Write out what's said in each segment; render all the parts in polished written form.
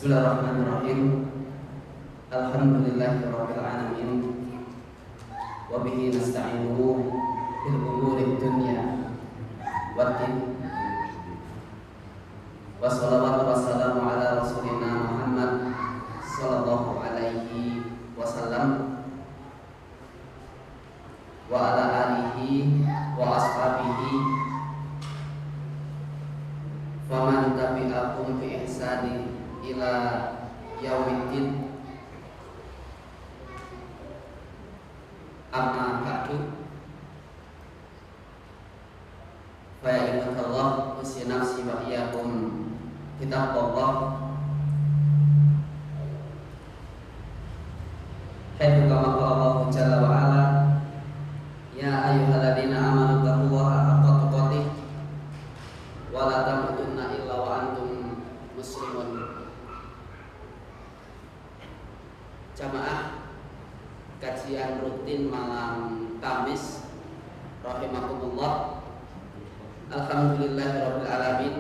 Bismillahirrahmanirrahim. Alhamdulillahirabbil alamin. Wa bihi nasta'inuhu bil umuri dunya waddin. Wassalatu wassalamu ala rasulina Muhammad sallallahu alaihi wasallam wa ala alihi wa ashabihi faman tabi'akum bi ihsani ila yaumiddin. Amma ba'du. Fa ya ibadallah, usi nafsi wa iyyakum kitabullah. Haitsu kama qala Allah jalla wa ala, ya ayyuhalladzina amanu taqullaha haqqa tuqatih wa la tamutunna illa wa antum muslimun. Jamaah kajian rutin malam Kamis rahimakumullah. Alhamdulillahirabbil alamin.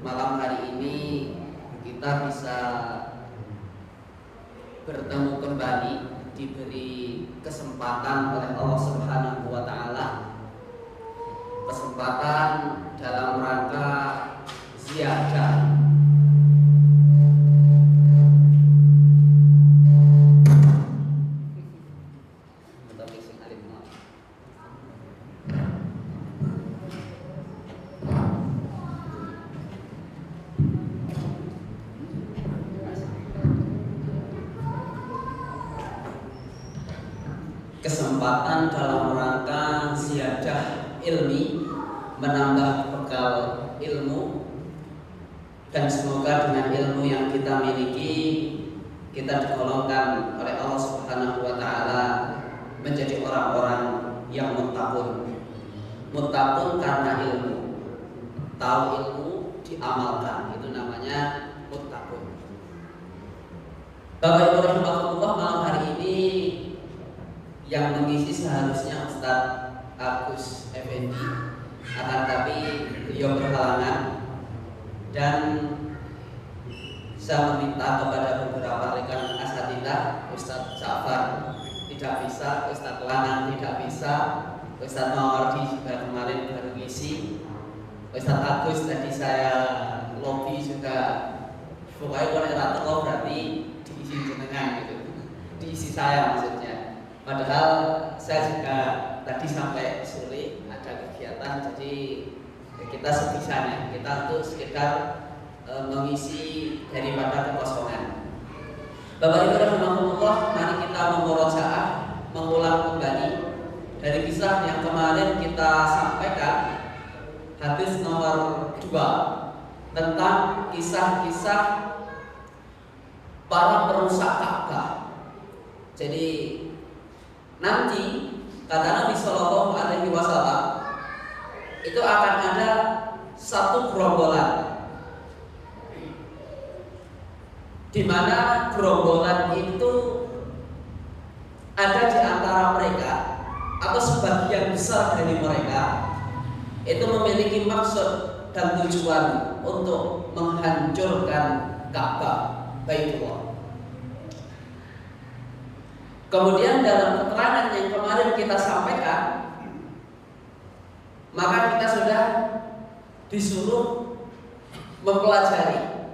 Malam hari ini kita bisa bertemu kembali, diberi kesempatan oleh Allah Subhanahu wa taala, kesempatan dalam rangka ziyadah dalam rangka ziyadah ilmi, menambah bekal ilmu, dan semoga dengan ilmu yang kita miliki kita digolongkan oleh Allah Subhanahu wa taala menjadi orang-orang yang muttaqun. Muttaqun karena ilmu, tahu ilmu diamalkan, itu namanya muttaqun. Bapak Ibu rahimahullah, malam hari ini yang mengisi seharusnya Ustadz Agus Effendi, akan tapi beliau berhalangan, dan saya meminta kepada beberapa rekan asatidzah, Ustadz Ja'far tidak bisa, Ustadz Lanang tidak bisa, Ustadz Mawardi juga kemarin baru ngisi, Ustadz Agus tadi saya lobby juga, pokoknya kalau berarti diisi jenengan gitu, diisi saya maksudnya. Padahal saya juga tadi sampai sore ada kegiatan, jadi kita sebisanya, kita untuk sekedar mengisi daripada kekosongan. Bapak Ibu rahimahullah, mari kita memurojaah, mengulang kembali dari kisah yang kemarin kita sampaikan, hadis nomor 2 tentang kisah-kisah para perusak Ka'bah. Jadi nanti kata Nabi Shallallahu Alaihi Wasallam itu akan ada satu gerombolan, di mana gerombolan itu ada di antara mereka atau sebagian besar dari mereka itu memiliki maksud dan tujuan untuk menghancurkan Ka'bah Baitullah. Kemudian dalam keterangan yang kemarin kita sampaikan, maka kita sudah disuruh mempelajari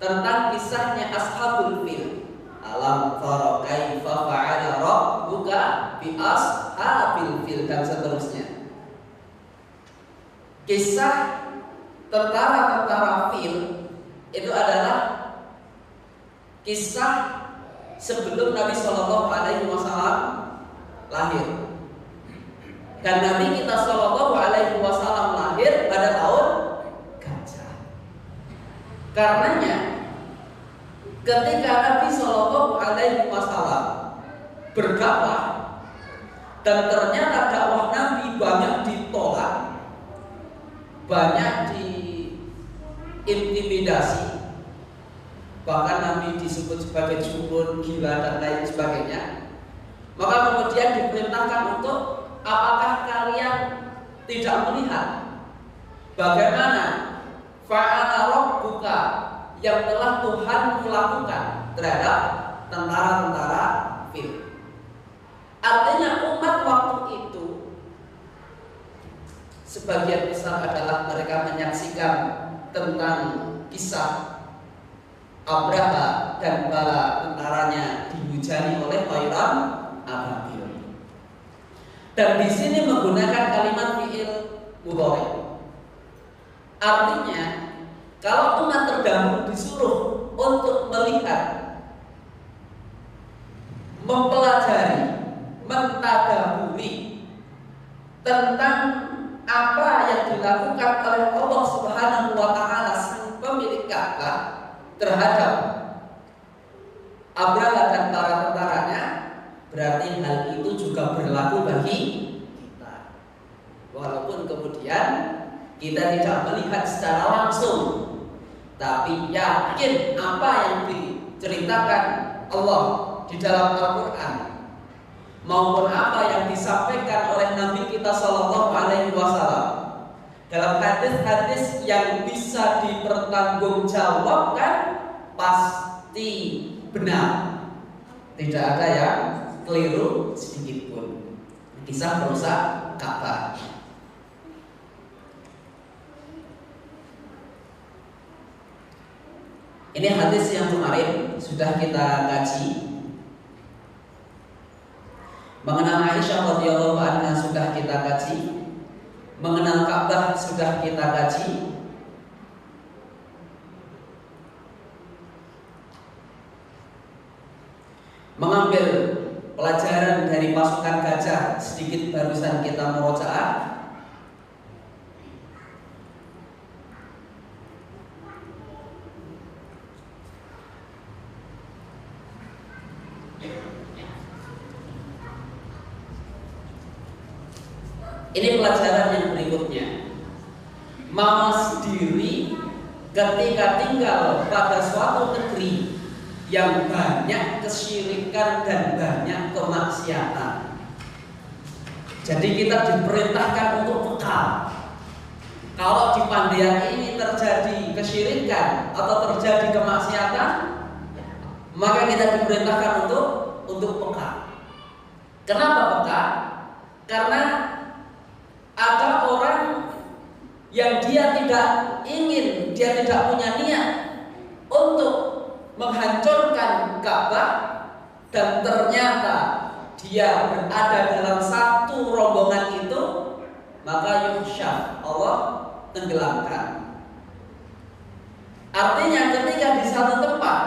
tentang kisahnya Ashabul Fil. Alam tara kaifa fa'ala rabbuka bi ashabil fil, dan seterusnya. Kisah tentara-tentara fil itu adalah kisah sebelum Nabi Shallallahu Alaihi Wasallam lahir, dan Nabi kita Shallallahu Alaihi Wasallam lahir pada tahun gajah. Karenanya ketika Nabi Shallallahu Alaihi Wasallam berdakwah dan ternyata dakwah Nabi banyak ditolak, banyak diintimidasi, bahkan Nabi disebut sebagai jurun, gila, dan lain sebagainya, maka kemudian diperintahkan untuk, apakah kalian tidak melihat bagaimana fa'ala rabbuka yang telah Tuhan lakukan terhadap tentara-tentara Fil. Artinya umat waktu itu sebagian besar adalah mereka menyaksikan tentang kisah Abraha dan bala tentaranya dihujani oleh Tayran ababil. Dan di sini menggunakan kalimat fi'il mudhari. Artinya kalau umat terdahulu disuruh untuk melihat, mempelajari, mentadaburi tentang apa yang dilakukan oleh Allah Subhanahu wa taala sang pemilik Ka'bah terhadap Abraha dan para tentaranya, berarti hal itu juga berlaku bagi kita. Walaupun kemudian kita tidak melihat secara langsung, tapi yakin apa yang diceritakan Allah di dalam Al-Quran maupun apa yang disampaikan oleh Nabi kita Shallallahu Alaihi Wasallam dalam hadis-hadis yang bisa dipertanggungjawabkan pasti benar, tidak ada yang keliru sedikit pun. Kisah perusak Ka'bah. Ini hadis yang kemarin sudah kita kaji. Mengenal Aisyah radhiyallahu anha sudah kita kaji. Mengenal Ka'bah sudah kita kaji. Mengambil pelajaran dari pasukan gajah sedikit barusan kita murojaah. Ini pelajaran yang berikutnya. Mawas diri ketika tinggal pada suatu negeri yang banyak kesyirikan dan banyak kemaksiatan. Jadi kita diperintahkan untuk peka. Kalau di Pandean ini terjadi kesyirikan atau terjadi kemaksiatan, maka kita diperintahkan untuk peka. Kenapa peka? Karena ada orang yang dia tidak ingin, dia tidak punya niat untuk menghancurkan Ka'bah, dan ternyata dia berada dalam satu rombongan itu, maka yuhsyaf, Allah tenggelamkan. Artinya ketika di satu tempat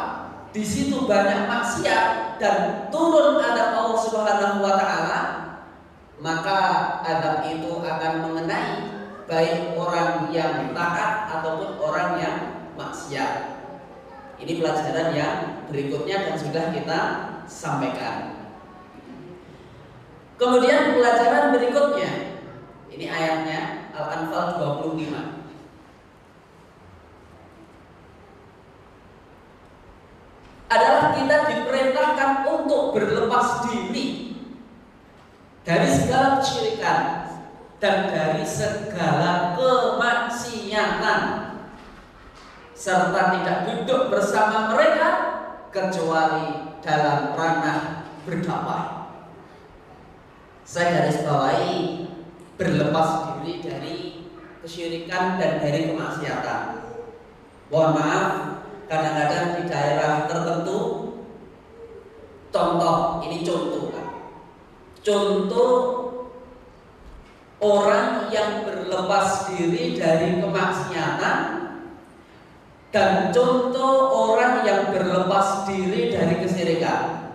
di situ banyak maksiat dan turun adab Allah Subhanahu wa taala, maka adab itu akan mengenai baik orang yang taat ataupun orang yang maksiat. Ini pelajaran yang berikutnya dan sudah kita sampaikan. Kemudian pelajaran berikutnya, ini ayatnya Al-Anfal 25. Adalah kita diperintahkan untuk berlepas diri dari segala kesyirikan dan dari segala kemaksiatan, serta tidak duduk bersama mereka kecuali dalam ranah berdakwah. Saya garis bawahi berlepas diri dari kesyirikan dan dari kemaksiatan. Mohon maaf, kadang-kadang di daerah tertentu, contoh, ini contoh kan, contoh orang yang berlepas diri dari kemaksiatan dan contoh orang yang berlepas diri dari kesyirikan.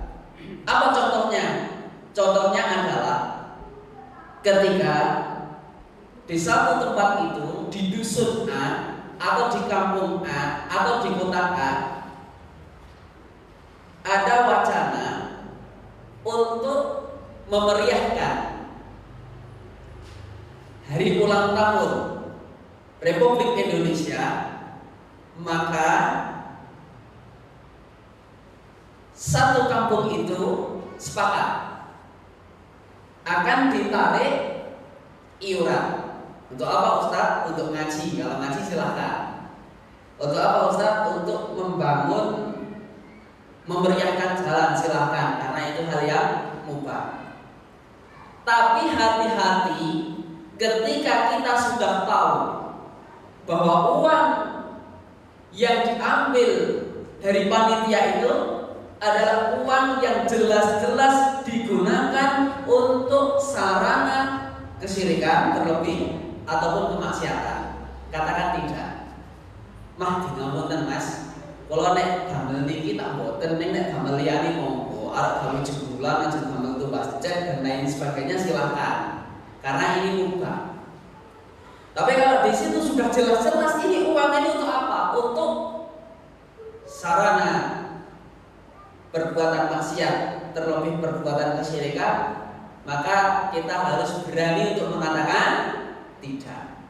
Apa contohnya? Contohnya adalah ketika di satu tempat itu, di dusun A atau di kampung A atau di kota A, ada wacana untuk memeriahkan hari ulang tahun Republik Indonesia, maka satu kampung itu sepakat akan ditarik iuran. Untuk apa Ustaz? Untuk ngaji. Kalau ngaji silahkan. Untuk apa Ustaz? Untuk membangun, memeriahkan jalan, silahkan, karena itu hal yang mubah. Tapi hati-hati ketika kita sudah tahu bahwa uang yang diambil dari panitia itu adalah uang yang jelas-jelas digunakan untuk sarana kesyirikan terlebih ataupun kemaksiatan. Katakan tidak. Mah dingapunten Mas, kalau nek damel niki tak mboten, nek damel liyane monggo, arep gawe jembulan, ajeng damel tumbas cek dan lain sebagainya silahkan. Karena ini mubah. Tapi kalau di situ sudah jelas-jelas ini uang ini untuk apa? Untuk sarana perbuatan maksiat, terlebih perbuatan kesyirikan, maka kita harus berani untuk mengatakan tidak.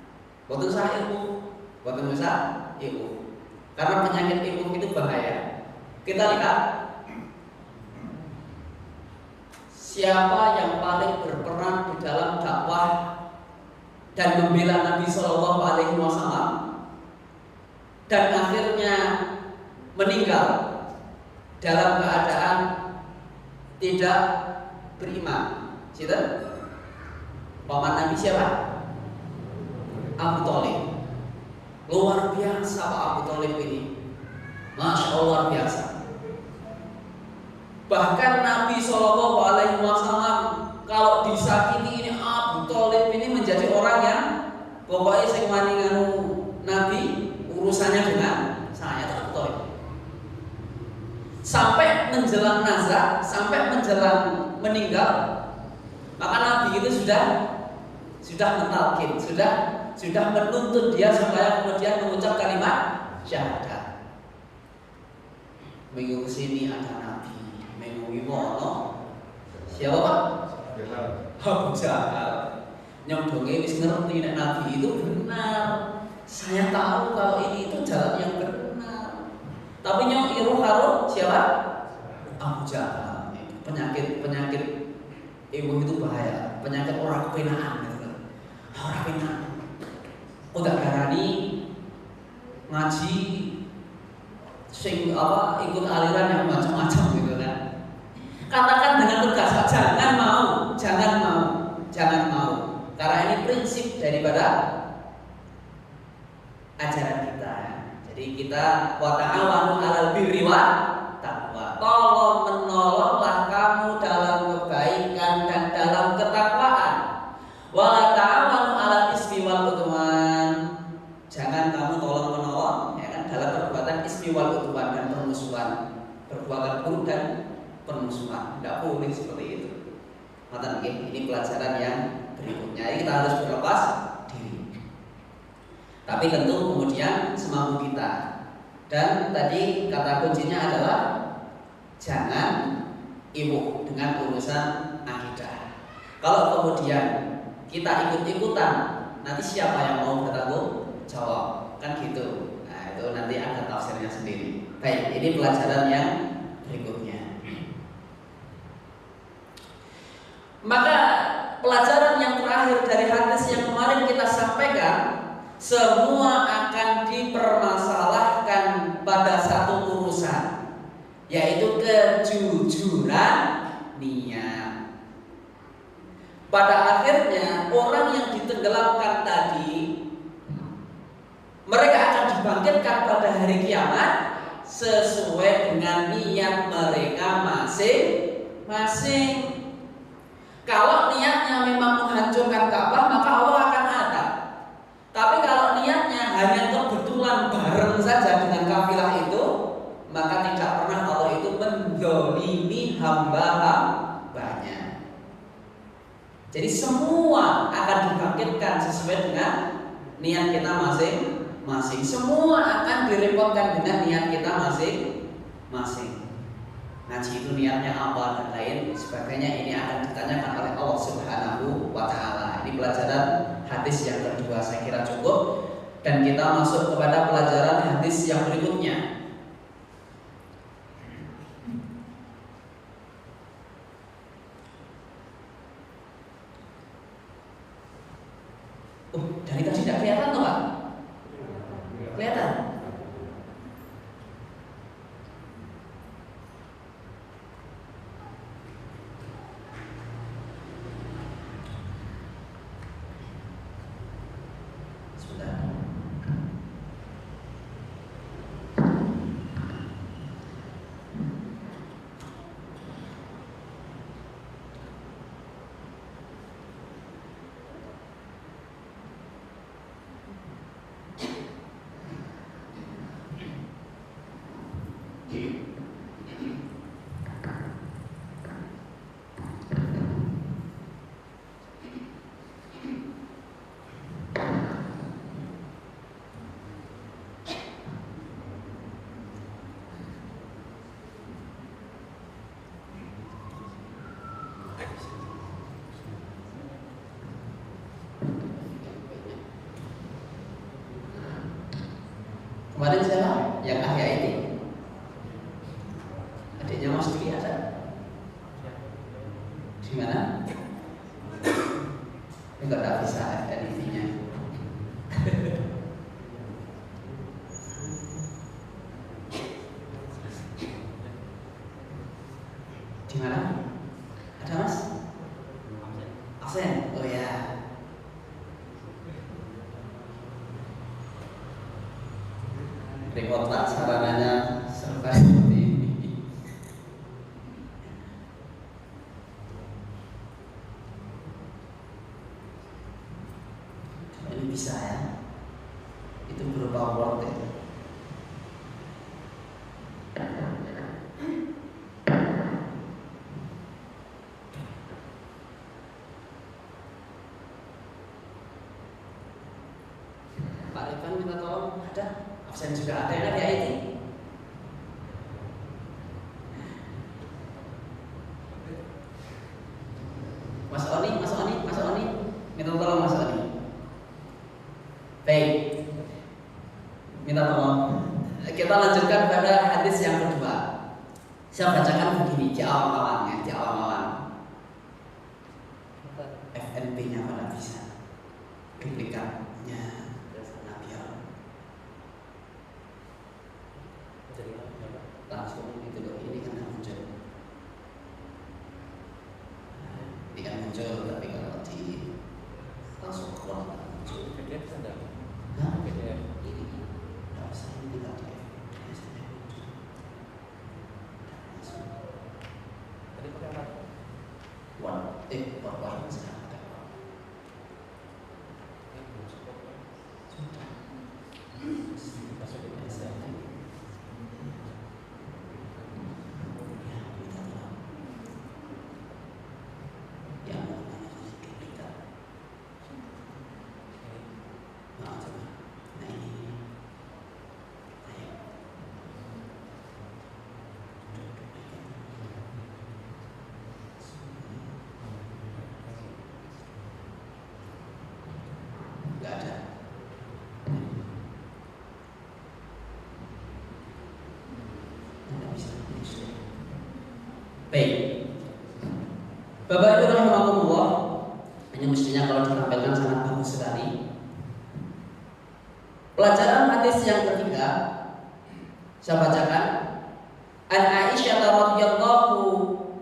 Boten usah ilmu, boten usah ilmu. Karena penyakit ilmu itu bahaya. Kita lihat siapa yang paling berperan di dalam dakwah dan membela Nabi Shallallahu Alaihi Wasallam dan akhirnya meninggal dalam keadaan tidak beriman. Siapa? Paman Nabi siapa? Abu Thalib. Luar biasa Pak Abu Thalib ini, Masya Allah, luar biasa. Bahkan Nabi Shallallahu Alaihi Wasallam kalau disakiti ini Abu Thalib ini menjadi orang yang pokoknya sing wani nganu Nabi urusannya dengan saya Abu Thalib. Sampai menjelang nazar, sampai menjelang meninggal, maka Nabi itu sudah mentalkin, sudah menuntut dia supaya kemudian mengucap kalimat syahadat. Minggu kesini ada Nabi, minggu gimana? Siapa Pak? Abu Jahal. Nyodongnya wis ngerti nek Nabi itu benar. Saya tahu kalau ini itu jalan yang benar. Tapi yang iru karo siapa? Abu Jahal. Penyakit ibu itu bahaya. Penyakit orang kepenaan gitu kan. Orang kepenaan. Udah darani ngaji sing apa ikut aliran yang macam-macam gitu kan. Katakan dengan tegas, jangan mau. Karena ini prinsip daripada ajaran kita. Jadi kita wa ta'awanu 'alal birri wa taqwa. Tolong menolonglah kamu dalam kebaikan dan dalam ketakwaan. Wa la ta'awanu 'alal ismi wal udwan. Jangan kamu tolong menolong ya kan dalam perbuatan ismi wal udwan dan permusuhan. Perbuatan buruk dan permusuhan. Tidak boleh seperti itu. Maka ini pelajaran yang berikutnya. Kita harus berlepas diri. Tapi tentu kemudian semampu kita. Dan tadi kata kuncinya adalah jangan ibuh dengan urusan akidah. Kalau kemudian kita ikut-ikutan, nanti siapa yang mau bertanggung jawab? Kan gitu. Nah, itu nanti ada tafsirnya sendiri. Baik, ini pelajaran yang berikutnya. Maka pelajaran yang terakhir dari hadis yang kemarin kita sampaikan, semua akan dipermasalahkan pada satu urusan, yaitu kejujuran niat. Pada akhirnya orang yang ditenggelamkan tadi, mereka akan dibangkitkan pada hari kiamat sesuai dengan niat mereka masing-masing. Kalau niatnya memang menghancurkan Ka'bah, maka Allah akan adab. Tapi kalau niatnya hanya kebetulan bareng saja dengan kafilah itu, maka tidak pernah Allah itu menzalimi hamba-hambanya. Jadi semua akan dibangkitkan sesuai dengan niat kita masing-masing. Semua akan direpotkan dengan niat kita masing-masing. Ngaji itu niatnya apa dan lain sebagainya, ini akan ditanyakan oleh Allah Subhanahu wa Ta'ala. Ini pelajaran hadis yang kedua, saya kira cukup. Dan kita masuk kepada pelajaran hadis yang berikutnya. Dari tadi tidak kelihatan tuh Pak? Kelihatan? Kemarin siapa? Yang ahya ini. Adiknya Mas Dwi ada? Di mana? Enggak ada bisa FNIV-nya. Di mana? Ada Mas? Absen. Oh ya. Repot Pak sarananya serba seperti ini. Ini bisa ya. Itu berupa word ya. Pak Rifan minta tolong, ada absen juga ada yang kayak ini. Mas Oni, minta tolong Mas Oni. Baik, minta tolong. Kita lanjutkan pada hadis yang kedua. Saya bacakan begini di awal-awalnya, FNP-nya mana bisa, duplikatnya Nabial. Langsung itu loh, ini kan muncul. Ini kan muncul, tapi kalau di langsung keluar muncul. PDF ada? Hah? PDF. Ini nggak usah, ini tinggal di FNP. Tadi pakai apa? Warna sekarang ada apa? Sudah. Masuk ke Indonesia. Ya, minta tolong. Ya, namanya kita. Nah, coba. Nah, ini. Ayo. Nggak ada. Nggak bisa. Baik. Bapak Ibu rahimakumullah, hanya mestinya kalau ditampilkan sangat bagus sekali. Pelajaran hadis yang ketiga, saya bacakan. An Aisyah radhiyallahu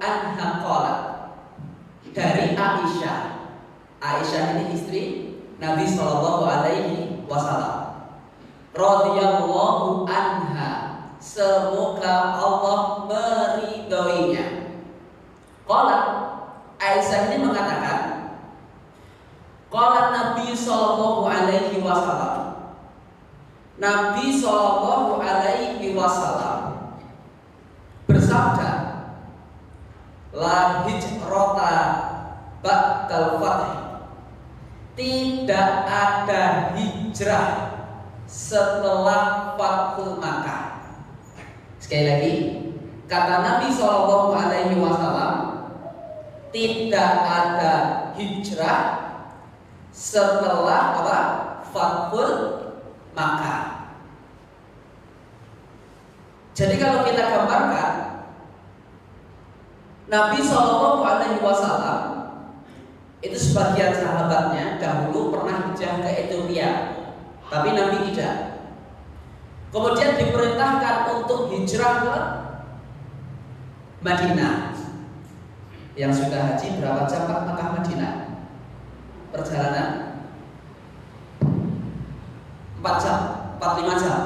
anha qalat. Dari Aisyah. Aisyah ini istri Nabi sallallahu alaihi wasallam. Radhiyallahu anha. Semoga Allah meridhoinya. Qala, Aisyah ini mengatakan, qala Nabi sallallahu alaihi wasallam. Nabi sallallahu alaihi wasallam bersabda, la hijrata ba'dal fath. Tidak ada hijrah setelah Fathul Makkah. Sekali lagi, kata Nabi sallallahu alaihi wasallam, tidak ada hijrah setelah apa? Fathul Makkah. Jadi kalau kita gambarkan, Nabi Shallallahu Alaihi Wasallam itu sebagian sahabatnya dahulu pernah hijrah ke Ethiopia, tapi Nabi tidak. Kemudian diperintahkan untuk hijrah ke Madinah. Yang sudah haji berapa jam Pak Makkah Madinah? Perjalanan 4 jam, 4-5 jam.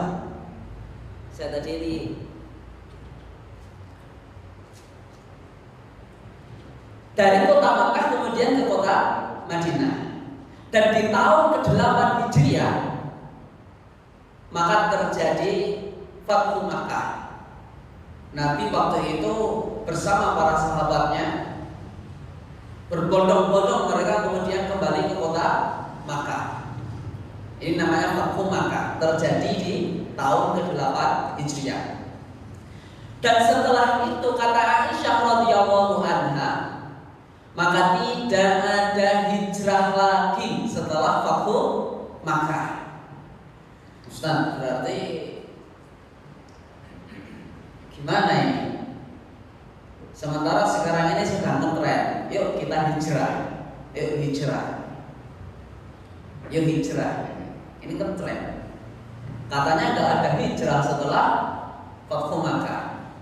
Saya tadi di dari kota Makkah kemudian ke kota Madinah. Dan di tahun ke-8 Hijriah maka terjadi Fathu Makkah. Nabi waktu itu bersama para sahabatnya berbondong-bondong, mereka kemudian kembali ke kota Makkah. Ini namanya Fathu Makkah, terjadi di tahun ke-8 Hijriah. Dan setelah itu kata Aisyah radhiyallahu anha, maka tidak ada hijrah lagi setelah Fathu Makkah. Ustaz, berarti Sementara sekarang ini sedang ngetren, yuk kita hijrah, yuk hijrah, yuk hijrah. Ini kan tren. Katanya nggak ada hijrah setelah Fathu Makkah.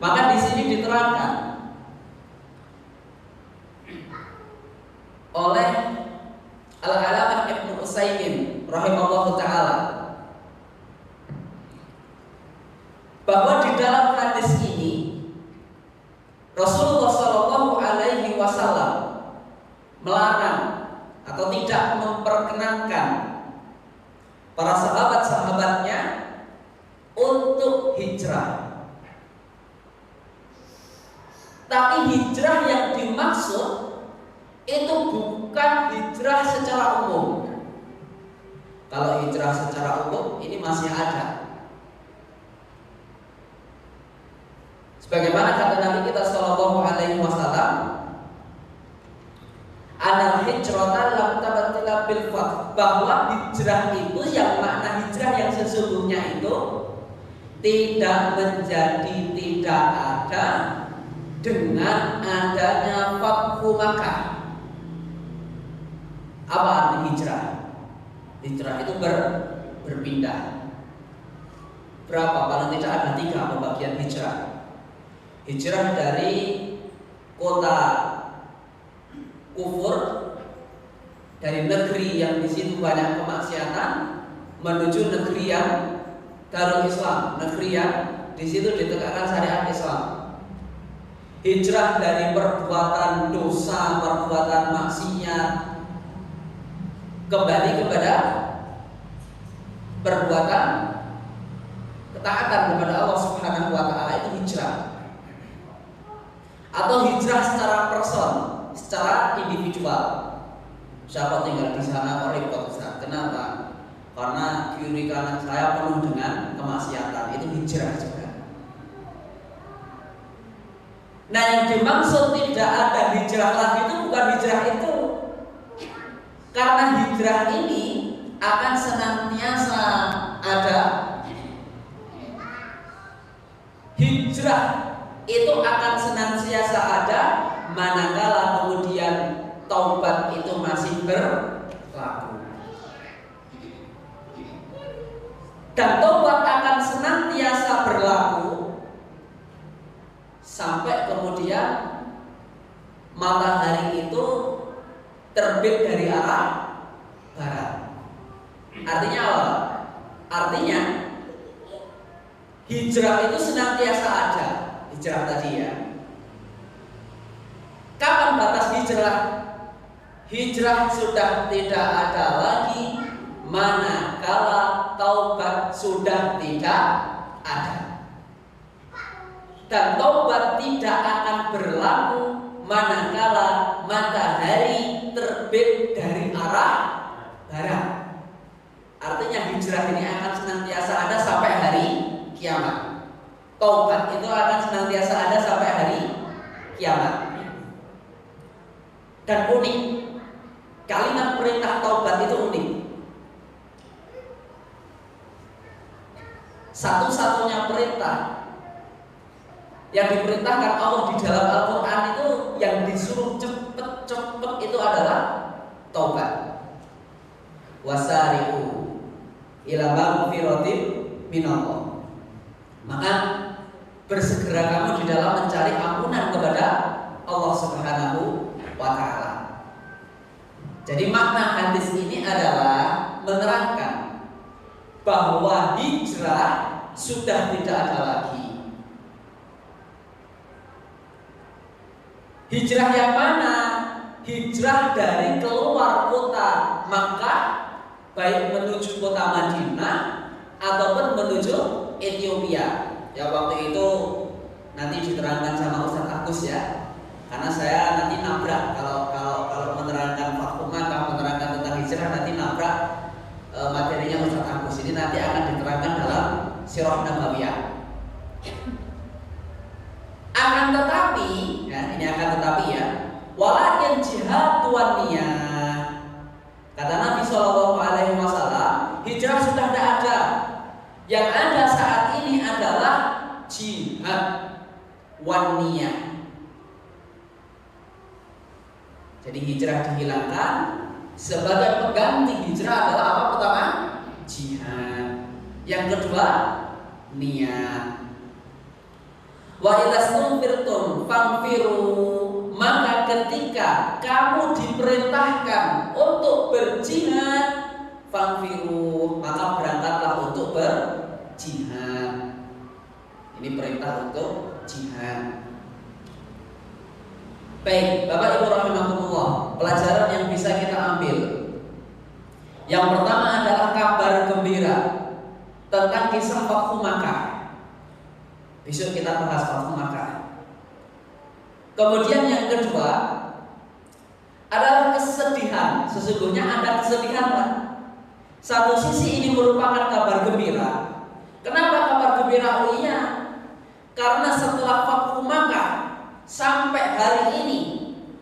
Maka di sini diterangkan oleh Al-Allamah Ibnu Utsaimin rahimahullahu taala bahwa di dalam hadis ini Rasulullah Shallallahu Alaihi Wasallam melarang atau tidak memperkenankan para sahabat-sahabatnya untuk hijrah. Tapi hijrah yang dimaksud itu bukan hijrah secara umum. Kalau hijrah secara umum ini masih ada. Sebagaimana kata Nabi kita Shallallahu Alaihi Wasallam, anal hijrata lam tabatila bil fath, bahwa hijrah itu yang makna hijrah yang sesungguhnya itu tidak menjadi tidak ada dengan adanya Fathu Makkah. Apa arti hijrah? Hijrah itu berpindah. Berapa? Paling tidak ada 3 pembagian hijrah. Hijrah dari kota kufur, dari negeri yang di situ banyak kemaksiatan, menuju negeri yang Darul Islam, negeri yang di situ ditegakkan syariat Islam. Hijrah dari perbuatan dosa, perbuatan maksiat, kembali kepada perbuatan ketaatan kepada Allah Subhanahu wa taala, itu hijrah. Atau hijrah secara person, secara individual. Siapa tinggal di sana kok repot Ustaz? Kenapa? Karena kiri kanan saya penuh dengan kemaksiatan, itu hijrah juga. Nah, yang dimaksud tidak ada hijrah lagi itu bukan hijrah itu. Karena hijrah ini akan senantiasa ada. Hijrah itu akan senantiasa ada manakala kemudian taubat itu masih berlaku. Dan taubat akan senantiasa berlaku sampai kemudian matahari itu terbit dari arah barat. Artinya apa? Artinya hijrah itu senantiasa ada. Hijrah tadi ya. Kapan batas hijrah? Hijrah sudah tidak ada lagi manakala taubat sudah tidak ada. Dan taubat tidak akan berlaku manakala matahari terbit dari arah barat. Artinya hijrah ini akan senantiasa ada sampai hari kiamat. Taubat itu akan senantiasa ada sampai hari kiamat. Dan unik, kalimat perintah taubat itu unik. Satu-satunya perintah yang diperintahkan Allah di dalam Al-Quran itu, yang disuruh cepet-cepet itu adalah taubat. Wasari'u ila maghfiratin minallah. Maka bersegera kamu di dalam mencari ampunan kepada Allah Subhanahu wa ta'ala. Jadi makna hadis ini adalah menerangkan bahwa hijrah sudah tidak ada lagi. Hijrah yang mana? Hijrah dari keluar kota Makkah, baik menuju kota Madinah ataupun menuju Ethiopia. Ya, waktu itu nanti diterangkan sama Ustaz Agus ya. Karena saya nanti nabrak kalau menerangkan Fathu Makkah, menerangkan tentang hijrah, nanti nabrak materinya Ustaz Agus. Ini nanti akan diterangkan dalam Sirah Nabawiyah. Akan tetapi, ya, ini akan tetapi ya, walakin jihad tuaniyah. Kata Nabi SAW, hijrah sudah tidak ada. Yang ada saat ini adalah jihad. jihad wan niyah. Jadi hijrah dihilangkan, sebagai pengganti hijrah adalah apa? Pertama, jihad. Yang kedua, niat. Wa idastunfirtum fanfiru, maka ketika kamu diperintahkan untuk berjihad, fanfiru, maka berangkatlah untuk berjihad. Ini perintah untuk jihad. Baik, Bapak Ibu rahimakumullah, pelajaran yang bisa kita ambil. Yang pertama adalah kabar gembira tentang kisah Fathu Makkah. Besok kita bahas Fathu Makkah. Kemudian yang kedua adalah kesedihan. Sesungguhnya ada kesedihan, Pak. Satu sisi ini merupakan kabar gembira. Kenapa kabar gembira? Oh iya, karena setelah Fathu Makkah sampai hari ini,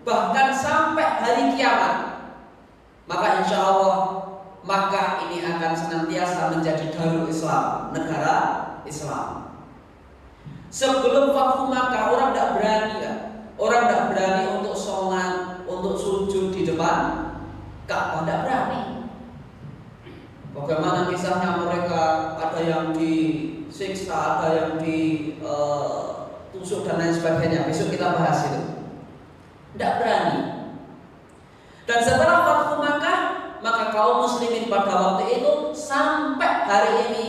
bahkan sampai hari kiamat, maka insya Allah Makkah ini akan senantiasa menjadi darul Islam, negara Islam. Sebelum Fathu Makkah orang tidak berani, kan? Orang tidak berani untuk sholat, untuk sujud di depan Ka'bah, tidak berani. Bagaimana kisahnya mereka, ada yang disiksa, ada yang ditusuk dan lain sebagainya. Besok kita bahas itu. Tidak berani. Dan setelah Fathu Makkah, maka kaum muslimin pada waktu itu sampai hari ini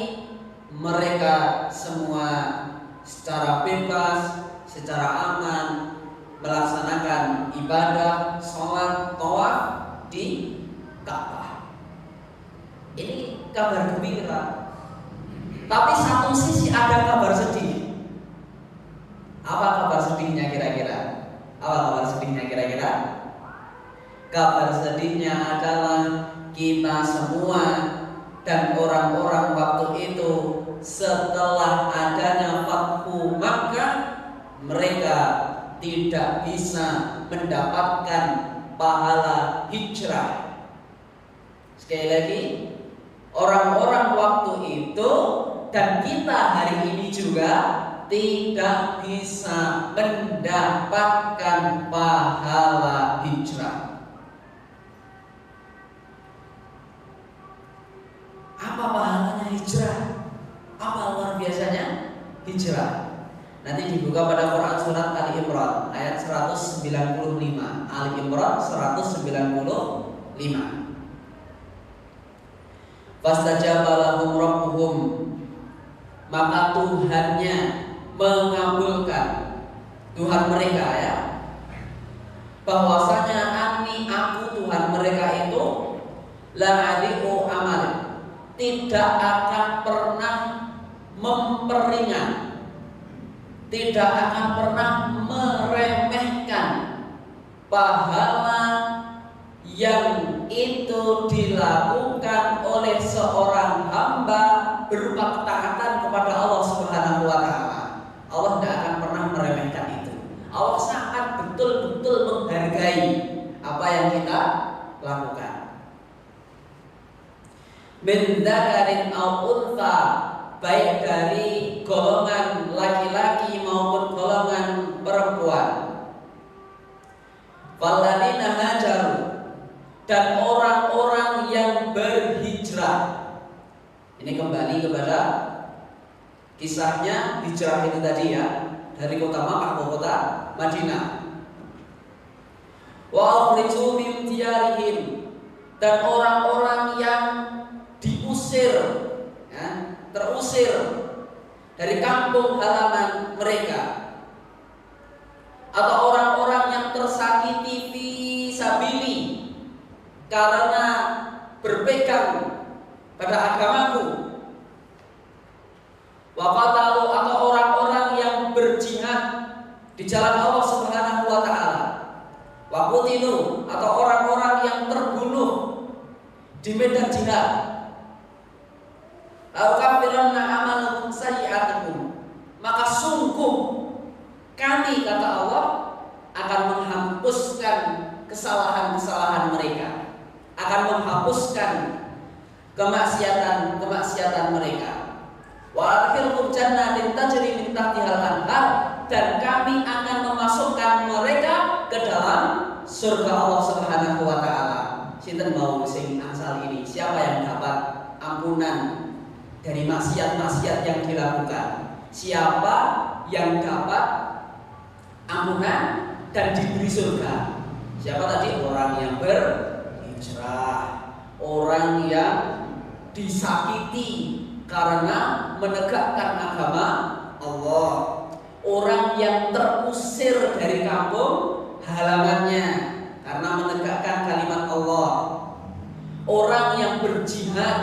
mereka semua secara bebas, secara aman melaksanakan ibadah, sholat, tawaf di Ka'bah. Ini kabar gembira. Tapi satu sisi ada kabar sedih. Apa kabar sedihnya kira-kira? Apa kabar sedihnya kira-kira? Kabar sedihnya adalah kita semua dan orang-orang waktu itu setelah adanya Fathu Makkah, mereka tidak bisa mendapatkan pahala hijrah. Sekali lagi, orang-orang waktu itu dan kita hari ini juga tidak bisa mendapatkan pahala hijrah. Apa pahalanya hijrah? Apa luar biasanya hijrah? Nanti dibuka pada Quran surat Ali Imran ayat 195. Ali Imran 195. Fastajaba lahum rabbuhum, maka Tuhannya mengabulkan, Tuhan mereka ya, bahwasanya aku Tuhan mereka itu la adi'u amal, tidak akan pernah memperingan, tidak akan pernah meremehkan pahala yang itu dilakukan oleh seorang hamba berupa ketaatan kepada Allah Subhanahu wa taala. Allah tidak akan pernah meremehkan itu. Allah sangat betul-betul menghargai apa yang kita lakukan. Min dzakarin aw untha, baik dari golongan laki-laki maupun golongan perempuan. Walladzina hajaru, dan orang-orang yang berhijrah. Ini kembali kepada kisahnya hijrah itu tadi ya, dari kota Makkah ke kota Madinah. Wa ukhriju min diyarihim, dan orang-orang yang diusir ya, terusir dari kampung halaman mereka, atau orang-orang yang tersakiti fi sabili karena berpegang pada agamaku, wa qatalu, atau orang-orang yang berjihad di jalan Allah Subhanahu wa taala, wa qutilu, atau orang-orang yang terbunuh di medan jihad. Al-kafiranna amalakum sayyi'atikum, maka sungguh kami, kata Allah, akan menghapuskan kesalahan-kesalahan mereka, akan menghapuskan kemaksiatan mereka. Wa adkhilhum jannatin tajri min tahtihal anhar, surga Allah Subhanahu wa taala. Sinten mau sing angsal ini? Siapa yang dapat ampunan dari maksiat-maksiat yang dilakukan? Siapa yang dapat ampunan dan diberi surga? Siapa tadi? Orang yang berhijrah, orang yang disakiti karena menegakkan agama Allah, orang yang terusir dari kampung halamannya karena menegakkan kalimat Allah, orang yang berjihad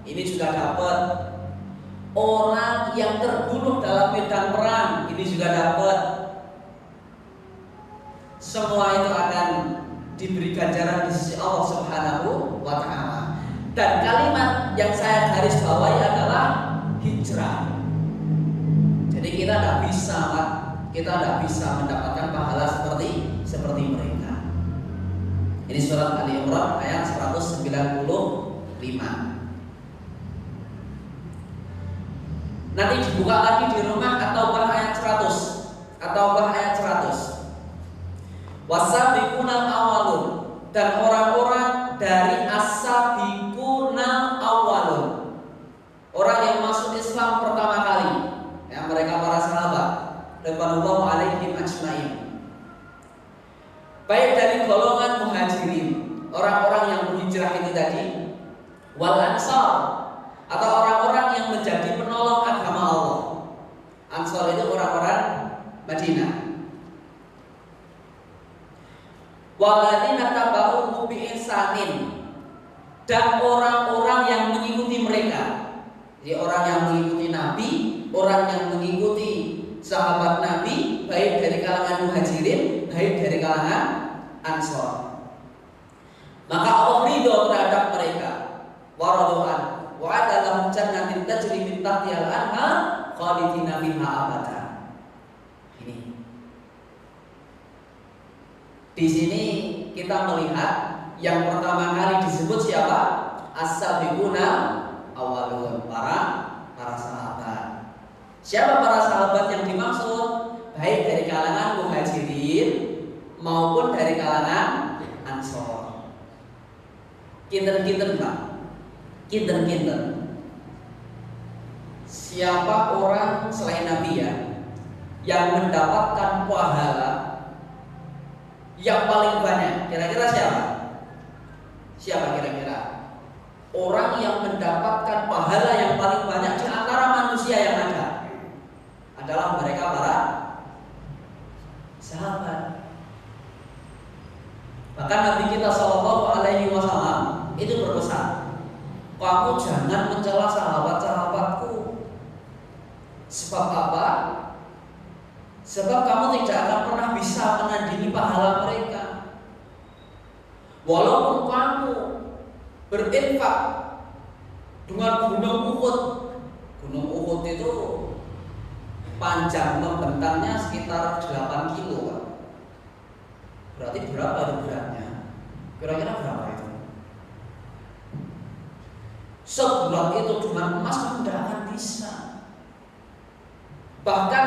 ini juga dapat, orang yang terbunuh dalam medan perang ini juga dapat. Semua itu akan diberi ganjaran di sisi Allah Subhanahu wa taala. Dan kalimat yang saya garis bawahi adalah hijrah. Jadi kita tidak bisa, Pak, kita tidak bisa mendapatkan pahala seperti mereka. Ini surat Ali Imran ayat 195. Nanti dibuka lagi di rumah atau ayat 100 atau ayat 100. Wasabiqunal awalun, dan orang-orang dari as-sabiqunal awalun, orang yang masuk Islam pertama kali, ya, mereka para sahabat radhiyallahu alaihim ajmain, baik dari golongan muhajirin, orang-orang yang berhijrah itu tadi, wal ansar, atau orang-orang yang menjadi penolong agama Allah. Ansar itu orang-orang Madinah. Walladzina tabauhum bi ihsanin, dan orang-orang yang mengikuti mereka. Jadi orang yang mengikuti Nabi, orang yang mengikuti sahabat Nabi, baik dari kalangan muhajirin, baik dari kalangan ansor. Maka Allah ridho terhadap mereka. Waradu'an wa'ada lahum jannatin tajri min tahtihal anhar khalidina fiha abada. Ini. Di sini kita melihat yang pertama kali disebut siapa? As-sabiquna awalun, para sahabat. Siapa para sahabat yang dimaksud? Baik dari kalangan muhajirin maupun dari kalangan ansor. Kinten-kinten, Pak. Kinten-kinten. Siapa orang selain Nabi ya yang mendapatkan pahala yang paling banyak? Kira-kira siapa? Siapa kira-kira? Orang yang mendapatkan pahala yang paling banyak di antara manusia yang ada adalah mereka para sahabat. Bahkan Nabi kita Shallallahu Alaihi Wasallam itu berpesan, kamu jangan mencela sahabat-sahabatku. Sebab apa? Sebab kamu tidak akan pernah bisa menandingi pahala mereka. Walaupun kamu berinfak dengan gunung Uhud. Gunung Uhud itu panjang membentangnya sekitar 8 kilo. Berarti berapa beratnya? Kira-kira berapa itu? Seberat itu dengan emas kamu tidak akan bisa. Bahkan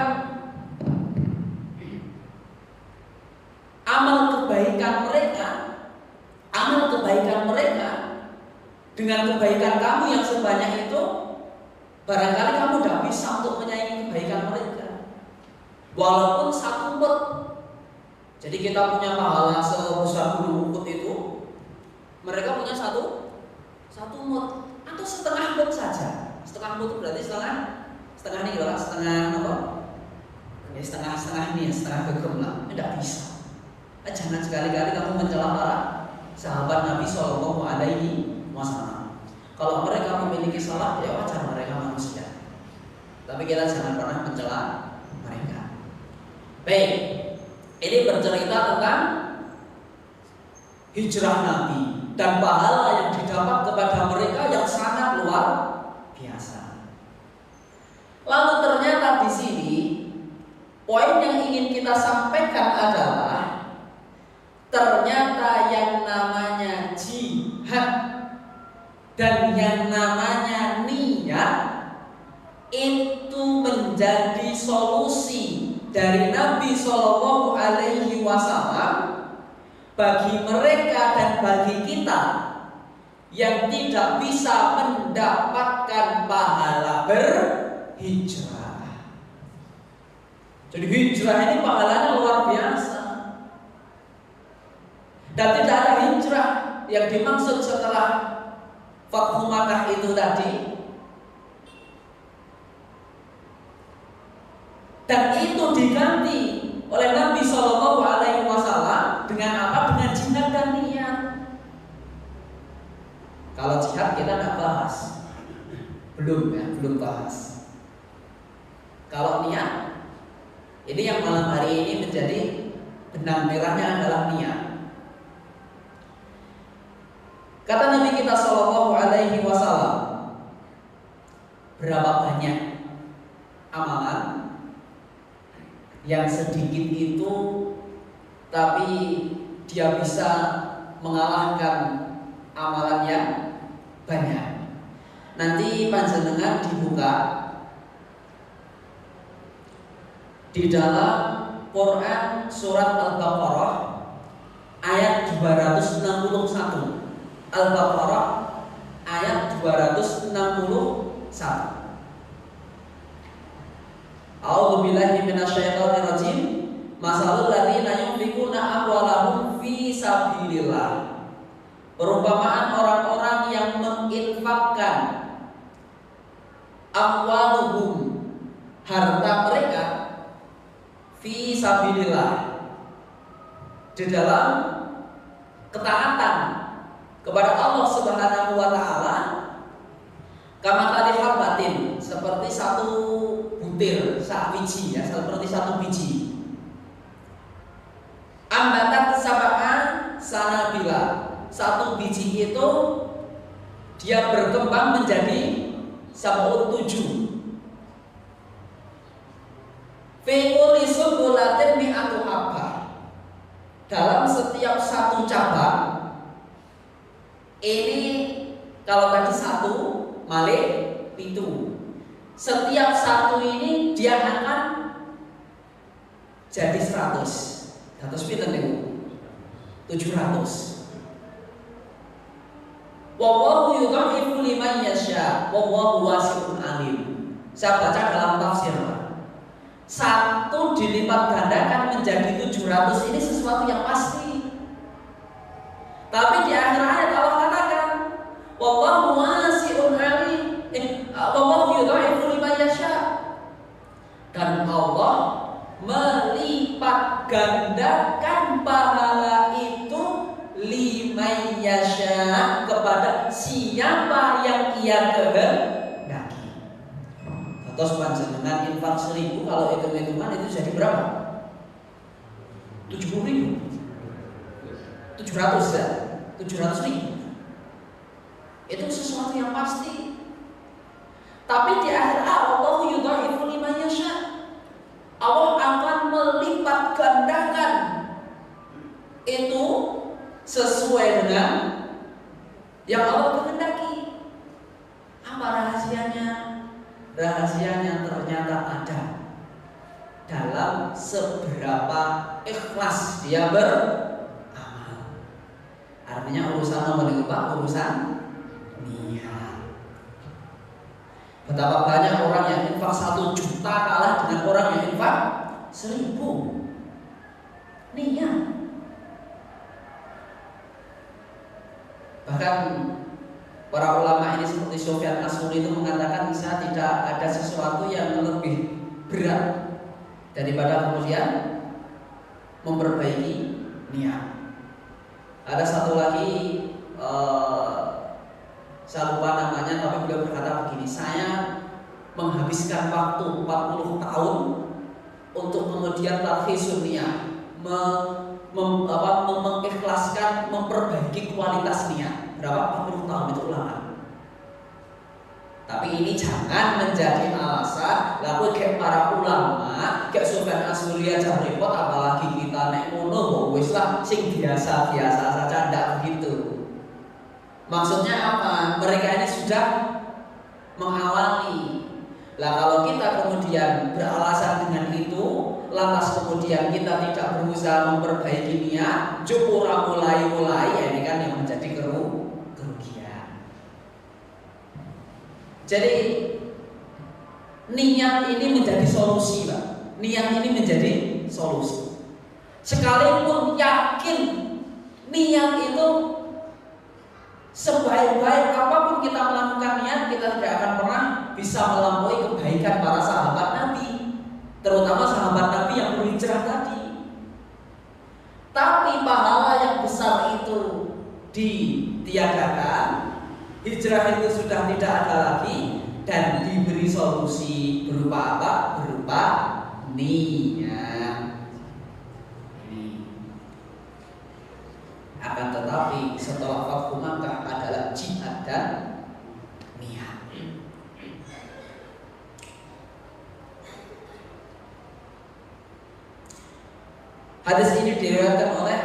amal kebaikan mereka dengan kebaikan kamu yang sebanyak itu, barangkali kamu tidak bisa untuk menyaingi kebaikan mereka. Walaupun satu mut. Jadi kita punya pahala sebesar gunung Uhud itu, mereka punya satu mut atau setengah mut saja. Setengah mut berarti setengah ini lah, setengah apa? Ya, setengah ini ya, setengah gegem lah. Tidak bisa. Jangan sekali-kali kamu mencela para sahabat Nabi Shallallahu Alaihi Wasallam. Kalau mereka memiliki salah, ya wajar, mereka manusia. Tapi kita jangan pernah mencela mereka. Baik, ini bercerita tentang hijrah Nabi dan pahala yang didapat kepada mereka yang sangat luar biasa. Lalu ternyata di sini poin yang ingin kita sampaikan adalah ternyata yang namanya jihad dan yang namanya niat itu menjadi solusi dari Nabi Shallallahu Alaihi Wasallam bagi mereka dan bagi kita yang tidak bisa mendapatkan pahala berhijrah. Jadi hijrah ini pahalanya luar biasa. Dan tidak ada hijrah yang dimaksud setelah Fathu Makkah itu tadi. Dan itu diganti oleh Nabi SAW dengan apa? Dengan jihad dan niat. Kalau jihad kita nggak bahas, belum bahas. Kalau niat, ini yang malam hari ini menjadi benang merahnya adalah niat. Kata Nabi kita SAW, berapa banyak amalan yang sedikit itu tapi dia bisa mengalahkan amalan yang banyak. Nanti panjenengan dibuka di dalam Quran surat Al-Baqarah ayat 261. Al-Baqarah ayat 261. A'udzu billahi minasyaitonir rajim. Masalul ladzina yunfiquna amwalahum fi sabilillah. Perumpamaan orang-orang yang menginfakkan amwaluhum, harta mereka, fi sabilillah, di dalam ketaatan kepada Allah Subhanahu wa taala, kama tadi habatin, seperti satu butir, biji ya, seperti satu biji. Ambatat sab'an sanabila, satu biji itu dia berkembang menjadi 7. Fi kulli sumbulatin mi'atu habbah. Dalam setiap satu cabang ini, kalau tadi 1 malih 7. Setiap satu ini dia akan jadi 100. 100 pinten niku? 700. Wallahu yudha'ifu liman yasha, wallahu wasi'un alim. Saya baca dalam tafsir. 1 dilipat gandakan menjadi 700 ini sesuatu yang pasti. Tapi di akhir ayat Allah katakan, wallahu wasi'un alim, wallahu yudha'ifu liman yasha. Dan Allah melipat gandakan pahala itu liman yasha, kepada siapa yang ia kehendaki. Terus panjenengan infak 1000, kalau hitung-hitungan itu jadi berapa? 70.000, 700 ya, 700.000. Itu sesuatu yang pasti. Tapi di akhir Allah yudha'ifu liman yasha, Allah akan melipat gandakan itu sesuai dengan yang Allah kehendaki. Apa rahasianya? Rahasianya ternyata ada dalam seberapa ikhlas dia beramal. Artinya urusan nomor 5, urusan niat. Betapa banyak orang yang infak 1 juta kalah dengan orang yang infak 1000. Niat. Bahkan para ulama ini seperti Sufyan As-Tsauri itu mengatakan bisa tidak ada sesuatu yang lebih berat daripada kemudian memperbaiki niat. Ada satu lagi, saya lupa namanya, tapi beliau berkata begini, saya menghabiskan waktu 40 tahun untuk kemudian tarhisun niat, mengikhlaskan, memperbaiki kualitas niat. Berapa? 40 tahun, itu ulama. Tapi ini jangan menjadi alasan lalu kayak para ulama, kayak Sufyan As-Tsauri aja repot, apalagi kita nek ngono wis lah sing biasa-biasa saja, ndak begitu. Maksudnya apa? Mereka ini sudah mengawali. Lah kalau kita kemudian beralasan dengan itu, lantas kemudian kemudian kita tidak berusaha memperbaiki niat, jupura mulai ya ini kan yang menjadi kerugian. Jadi niat ini menjadi solusi, Pak. Niat ini menjadi solusi. Sekalipun yakin niat itu sebaik-baik apapun kita melakukan niat, kita tidak akan pernah bisa melampaui kebaikan para sahabat Nabi, terutama sahabat Nabi yang berhijrah tadi. Tapi pahala yang besar itu ditiadakan, hijrah itu sudah tidak ada lagi, dan diberi solusi berupa apa? Berupa niat. Akan tetapi setelah Fathu Makkah adalah jihad dan niat. Hadis ini diriwayatkan oleh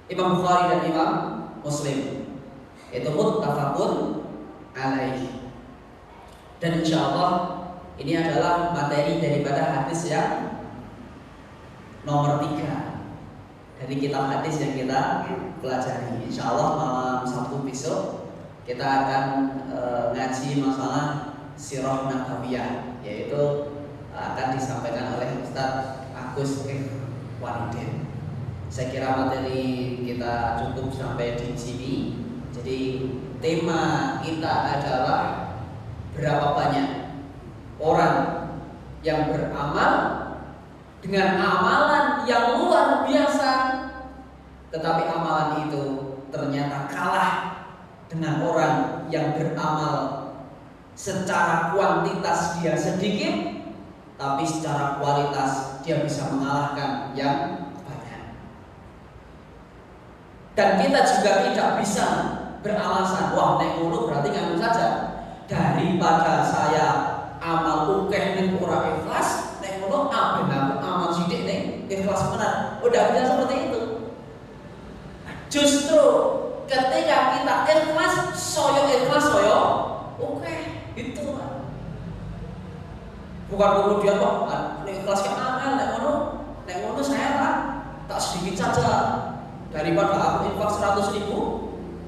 Imam Bukhari dan Imam Muslim. Itu muttafaqun alaih. Dan insyaallah ini adalah materi daripada hadis yang nomor 3 dari kitab hadis yang kita pelajari. Insya Allah malam Sabtu besok kita akan ngaji masalah Sirah Nabawiyah, yaitu akan disampaikan oleh Ustaz Agus Ikhwanuddin. Saya kira materi kita cukup sampai di sini. Jadi tema kita adalah berapa banyak orang yang beramal dengan amalan yang luar biasa, tetapi amalan itu ternyata kalah dengan orang yang beramal secara kuantitas dia sedikit, tapi secara kualitas dia bisa mengalahkan yang banyak. Dan kita juga tidak bisa beralasan, wah nek ngono berarti nganu saja, daripada saya amal ukeh ning ora ikhlas, nek ngono aben aku amal sithik ning ikhlas benar. Udah bisa seperti itu. Justru ketika kita ikhlas, soyo oke, itu kan. Bukan kemudian kok ikhlas yang angel, nek ngono saya tak sedikit saja daripada aku infak 100.000.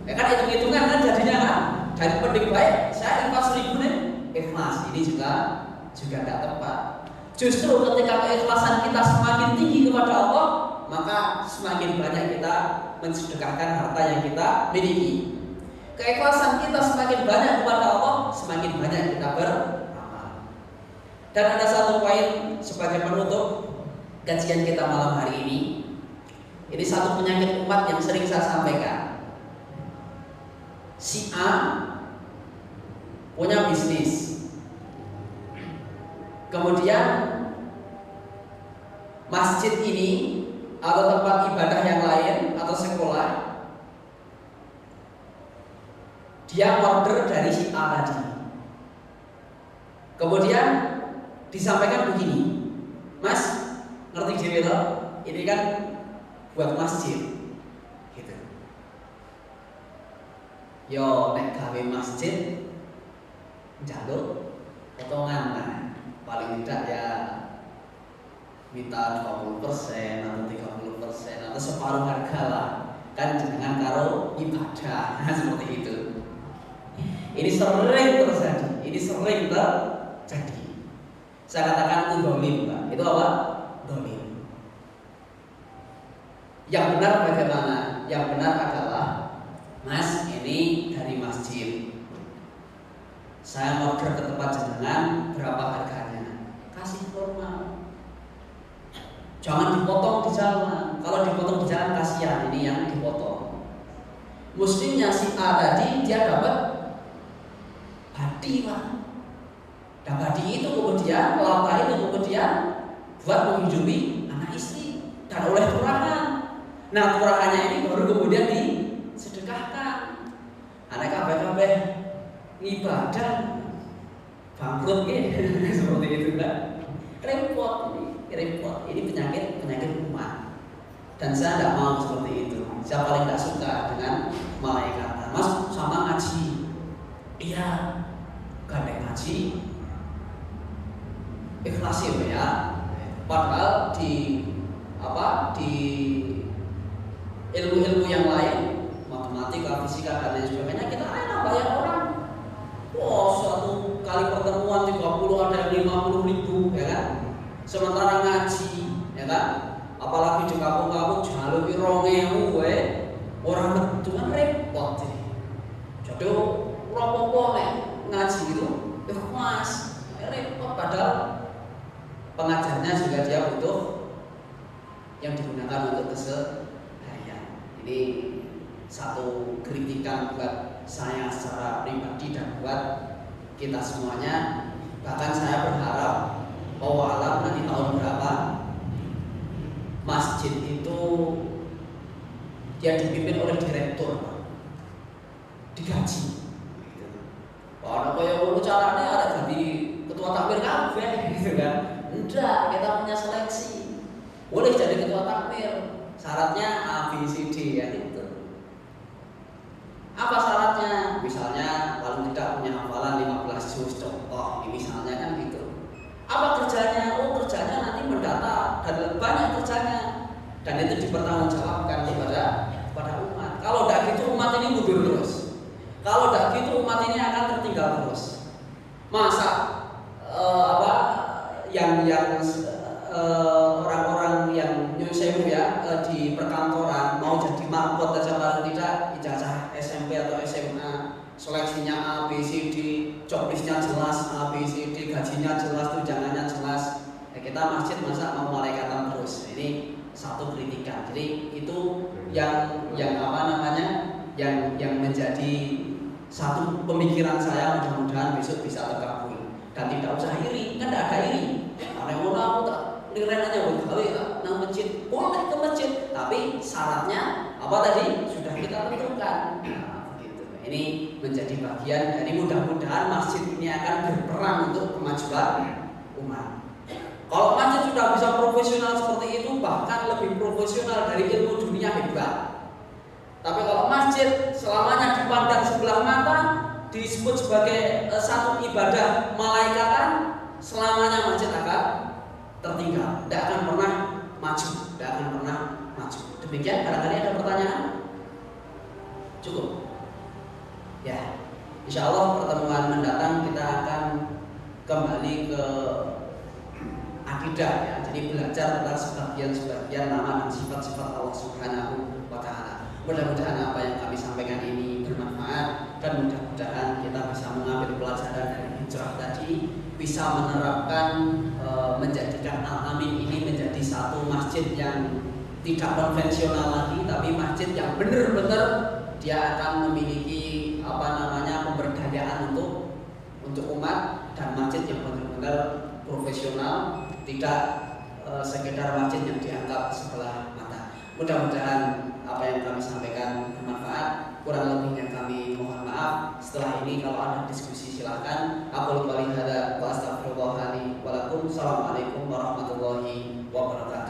Ya kan hitung-hitungan kan jadinya kan. Dari penting baik, saya infak 1.000 nih ikhlas. Ini juga tidak tepat. Justru ketika keikhlasan kita semakin tinggi kepada Allah, maka semakin banyak kita mensedekahkan harta yang kita miliki. Keikhlasan kita semakin banyak kepada Allah, semakin banyak kita beramal. Dan ada satu poin sebagai penutup kajian kita malam hari ini. Ini satu penyakit umat yang sering saya sampaikan. Si A punya bisnis, kemudian masjid ini atau tempat ibadah yang lain atau sekolah, dia order dari si A tadi. Kemudian disampaikan begini, Mas, ngerti dewe toh? Ini kan buat masjid, gitu. Yo nek gawe masjid, njaluk potongan lah. Paling tidak ya minta 20% atau 30% atau separuh harga lah, kan dengan karo ibadah. Nah, seperti itu. Ini sering terjadi. Saya katakan itu dolim, Pak. Itu apa? Dolim. Yang benar bagaimana? Yang benar adalah, Mas, ini dari masjid, saya order ke tempat jenengan, berapa harganya? Kasih normal. Jangan dipotong di jalan. Kalau dipotong di jalan kasihan, ini yang dipotong. Mestinya si A tadi dia dapat badi, Pak. Dan badi itu kemudian, kelapa itu kemudian buat menghidupi anak istri dan oleh turahan. Nah, turahannya ini baru kemudian disedekahkan. Anak kabeh ibadah bangkrut gitu. Seperti itu kan. Repot. Ini penyakit umat. Dan saya tidak mau seperti itu. Saya paling tidak suka dengan malaikat. Mas sama ngaji. Iya, gandeng ngaji. Ikhlasin ya. Padahal di ilmu-ilmu yang lain, matematika, fisika dan lain sebagainya, kita enak banyak orang. Wah, suatu kali pertemuan 30 ada yang 50 ribu, ya kan? Sementara ngaji, ya kan? Apalagi di kampung-kampung jalur irongeu gue orang metu kan repot sih. Jadi orang popo ngaji gitu, mas repot. Padahal pengajarnya juga dia butuh yang digunakan untuk keseharian. Ini satu kritikan buat saya secara pribadi dan buat kita semuanya. Bahkan saya berharap bahwa alam nanti tahun berapa masjid itu dia dipimpin oleh direktur, digaji. Kalau kayak ngono caranya ada jadi ketua takmir kabeh gitu kan. Enggak, kita punya seleksi. Boleh jadi ketua takmir. Syaratnya A, B, C, D ya itu. Apa syaratnya? Misalnya paling tidak punya hafalan 15 juz contoh, misalnya kan gitu. Apa kerjanya? Oh, kerjanya nanti mendata dan banyak kerjanya. Dan itu dipertanggungjawabkan kepada umat. Kalau tidak gitu umat ini mundur terus. Kalau tidak gitu umat ini akan tertinggal terus. Masa orang-orang yang nyusewu ya di perkantoran mau jadi markot saja paling tidak ijazah SMP atau SMA, seleksinya A, B, C, D, job listnya jelas A, B, C, D, gajinya jelas, tunjangannya jelas. Ya, kita masjid masa mau malaikatan terus. Ini satu kritikan. Jadi itu yang menjadi satu pemikiran saya, mudah-mudahan besok bisa terkabul. Dan tidak usah iri, kan tidak ada iri. Karena mau aku tak liren aja gawe nang masjid, boleh ke masjid, tapi syaratnya apa tadi sudah kita tentukan. Nah, begitu. Ini menjadi bagian dari mudah-mudahan masjid ini akan berperan untuk kemajuan umat. Kalau masjid sudah bisa profesional seperti itu, bahkan lebih profesional dari ilmu dunia hebat. Tapi kalau masjid selamanya dipandang sebelah mata, disebut sebagai satu ibadah malaikatan, selamanya masjid akan tertinggal, tidak akan pernah maju, tidak akan pernah maju. Demikian, barangkali ada pertanyaan? Cukup? Ya, insya Allah pertemuan mendatang kita akan kembali ke akidah ya. Jadi belajar tentang sebagian nama dan sifat-sifat Allah Subhanahu wa Ta'ala. Mudah-mudahan apa yang kami sampaikan ini bermanfaat dan mudah-mudahan kita bisa mengambil pelajaran dari hijrah tadi, bisa menerapkan menjadikan Al-Amin ini menjadi satu masjid yang tidak konvensional lagi, tapi masjid yang benar-benar dia akan memiliki pemberdayaan untuk umat, dan masjid yang benar-benar profesional, tidak sekedar masjid yang dianggap sebelah mata. Mudah-mudahan apa yang kami sampaikan bermanfaat. Kurang lebihnya kami mohon maaf. Setelah ini kalau ada diskusi silakan. Aku lupa lihat wa astaghfirullah li wa lakum. Assalamualaikum warahmatullahi wabarakatuh.